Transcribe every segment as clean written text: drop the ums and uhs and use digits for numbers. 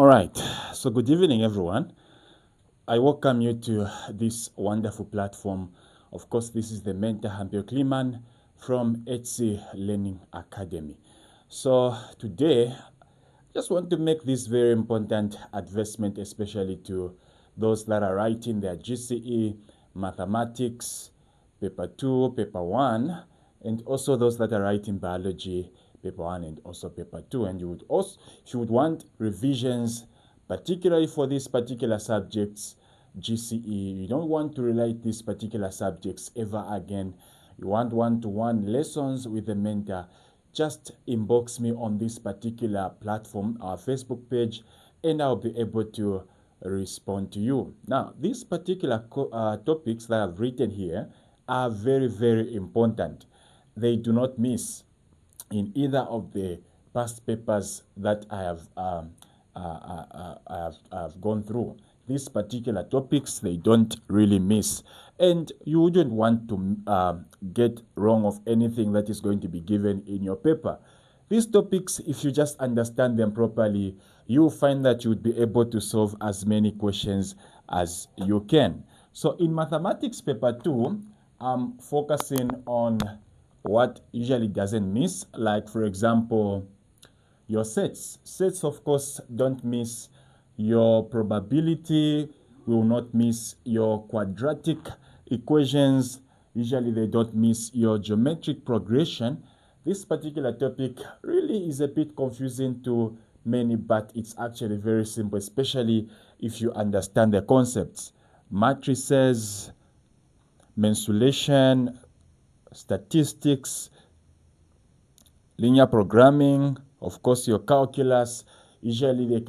All right, so good evening, everyone. I welcome you to this wonderful platform. Of course, this is the mentor Hampio Kliman from GCE Learning Academy. So today, just want to make this very important advertisement, especially to those that are writing their GCE mathematics paper 2, paper 1, and also those that are writing biology paper 1 and also paper 2. And you would also, if you would want revisions, particularly for these particular subjects, GCE, you don't want to relate these particular subjects ever again. You want one-to-one lessons with the mentor, just inbox me on this particular platform, our Facebook page, and I'll be able to respond to you. Now, these particular topics that I've written here are very, very important. They do not miss in either of the past papers that I have gone through. These particular topics, they don't really miss. And you wouldn't want to get wrong of anything that is going to be given in your paper. These topics, if you just understand them properly, you'll find that you would be able to solve as many questions as you can. So in mathematics paper 2, I'm focusing on what usually doesn't miss, like for example, your sets. Sets, of course, don't miss. Your probability will not miss. Your quadratic equations, usually they don't miss. Your geometric progression. This particular topic really is a bit confusing to many, but it's actually very simple, especially if you understand the concepts. Matrices, mensuration, statistics, linear programming, of course your calculus. Usually they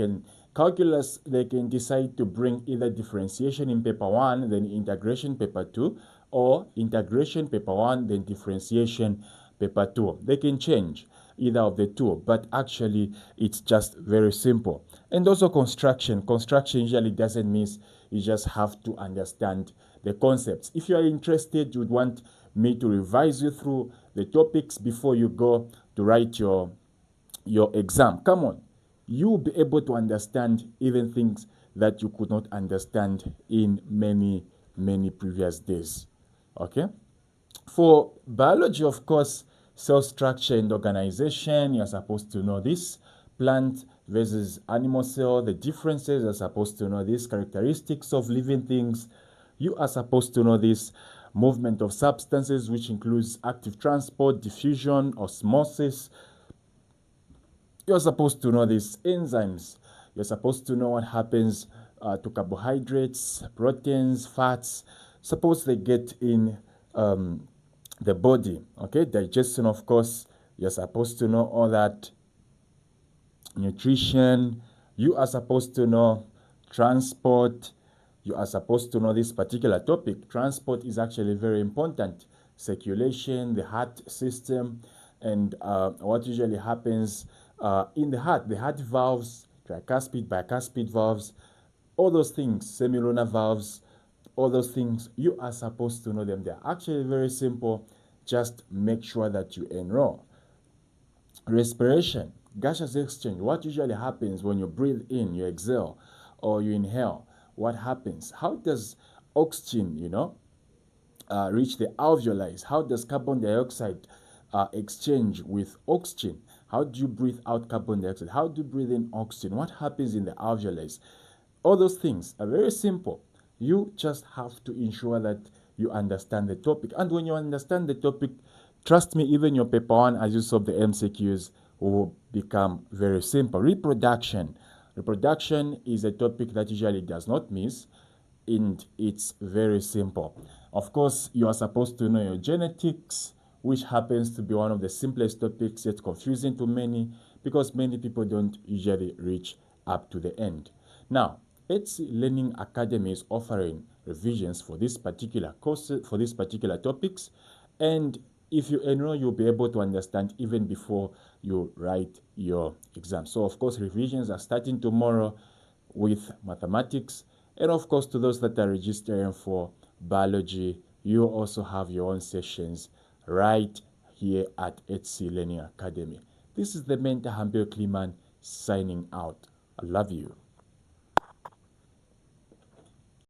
can decide to bring either differentiation in paper 1, then integration paper 2, or integration paper 1, then differentiation paper 2. They can change either of the two, but actually it's just very simple. And also construction usually doesn't miss. You just have to understand the concepts. If you are interested, you would want me to revise you through the topics before you go to write your exam. Come on, you'll be able to understand even things that you could not understand in many previous days. Okay, for biology, of course, cell structure and organization, you're supposed to know this. Plant versus animal cell, the differences, you're supposed to know this. Characteristics of living things, you are supposed to know this. Movement of substances, which includes active transport, diffusion, osmosis, you're supposed to know this. Enzymes, you're supposed to know what happens to carbohydrates, proteins, fats. Suppose they get in the body. Okay, digestion, of course, you're supposed to know all that. Nutrition, you are supposed to know. Transport, you are supposed to know this particular topic. Transport is actually very important. Circulation, the heart system, and what usually happens in the heart valves, tricuspid, bicuspid valves, all those things, semilunar valves, all those things, you are supposed to know them. They're actually very simple. Just make sure that you enroll. Respiration, gaseous exchange, what usually happens when you breathe in, you exhale, or you inhale? What happens? How does oxygen, reach the alveoli? How does carbon dioxide exchange with oxygen? How do you breathe out carbon dioxide? How do you breathe in oxygen? What happens in the alveoli? All those things are very simple. You just have to ensure that you understand the topic. And when you understand the topic, trust me, even your paper 1, as you solve the MCQs, will become very simple. Reproduction. Reproduction is a topic that usually does not miss, and it's very simple. Of course, you are supposed to know your genetics, which happens to be one of the simplest topics, yet confusing to many, because many people don't usually reach up to the end. Now, GCE Learning Academy is offering revisions for this particular course, for these particular topics, and if you enroll, you'll be able to understand even before you write your exam. So, of course, revisions are starting tomorrow with mathematics, and of course, to those that are registering for biology, you also have your own sessions right here at GCE Learning Academy. This is the mentor Hampio Kliman signing out. I love you.